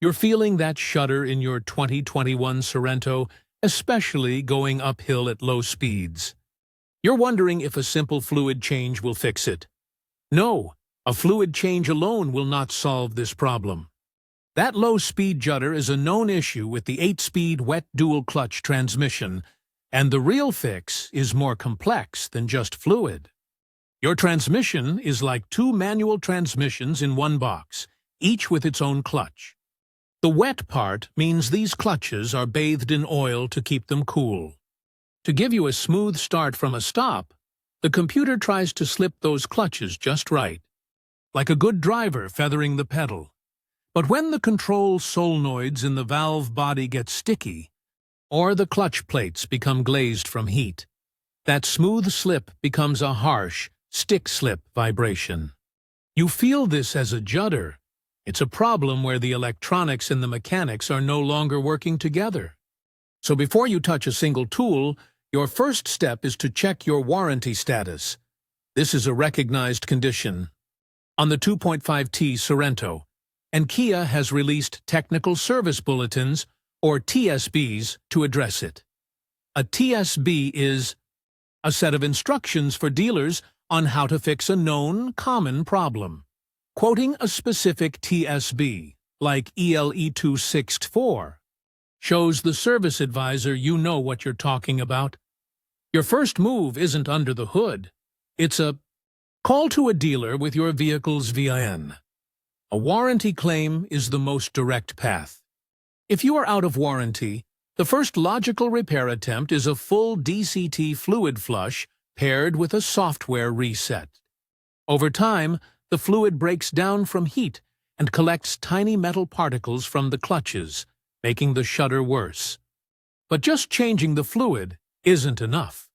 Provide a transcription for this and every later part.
You're feeling that shudder in your 2021 Sorento, especially going uphill at low speeds. You're wondering if a simple fluid change will fix it. No, a fluid change alone will not solve this problem. That low-speed judder is a known issue with the 8-speed wet dual-clutch transmission, and the real fix is more complex than just fluid. Your transmission is like two manual transmissions in one box, each with its own clutch. The wet part means these clutches are bathed in oil to keep them cool. To give you a smooth start from a stop, the computer tries to slip those clutches just right, like a good driver feathering the pedal. But when the control solenoids in the valve body get sticky, or the clutch plates become glazed from heat, that smooth slip becomes a harsh, stick-slip vibration. You feel this as a judder. It's a problem where the electronics and the mechanics are no longer working together. So before you touch a single tool, your first step is to check your warranty status. This is a recognized condition on the 2.5T Sorento, and Kia has released Technical Service Bulletins, or TSBs, to address it. A TSB is a set of instructions for dealers on how to fix a known, common problem. Quoting a specific TSB, like ELE264, shows the service advisor you know what you're talking about. Your first move isn't under the hood. It's a call to a dealer with your vehicle's VIN. A warranty claim is the most direct path. If you are out of warranty, the first logical repair attempt is a full DCT fluid flush paired with a software reset. Over time, the fluid breaks down from heat and collects tiny metal particles from the clutches, making the shudder worse. But just changing the fluid isn't enough.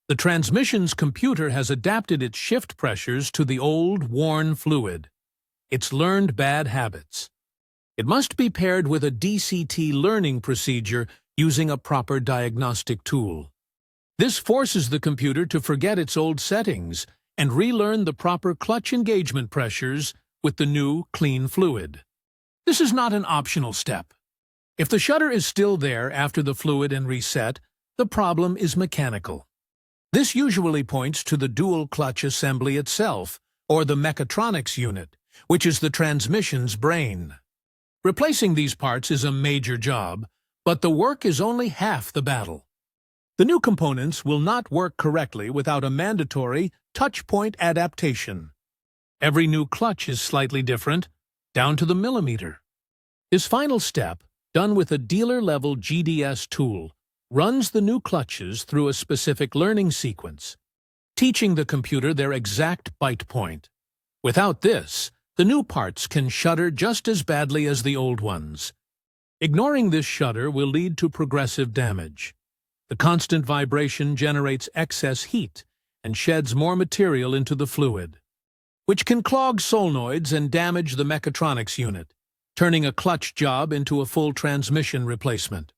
The transmission's computer has adapted its shift pressures to the old, worn fluid. It's learned bad habits. It must be paired with a DCT Learning procedure using a proper diagnostic tool. This forces the computer to forget its old settings and relearn the proper clutch engagement pressures with the new, clean fluid. This is not an optional step. If the shudder is still there after the fluid and reset, the problem is mechanical. This usually points to the dual clutch assembly itself, or the mechatronics unit, which is the transmission's brain. Replacing these parts is a major job, but the work is only half the battle. The new components will not work correctly without a mandatory Touch Point Adaptation. Every new clutch is slightly different, down to the millimeter. This final step, done with a dealer-level GDS tool, runs the new clutches through a specific learning sequence, teaching the computer their exact bite point. Without this, the new parts can shudder just as badly as the old ones. Ignoring this shudder will lead to progressive damage. The constant vibration generates excess heat and sheds more material into the fluid, which can clog solenoids and damage the mechatronics unit, turning a clutch job into a full transmission replacement.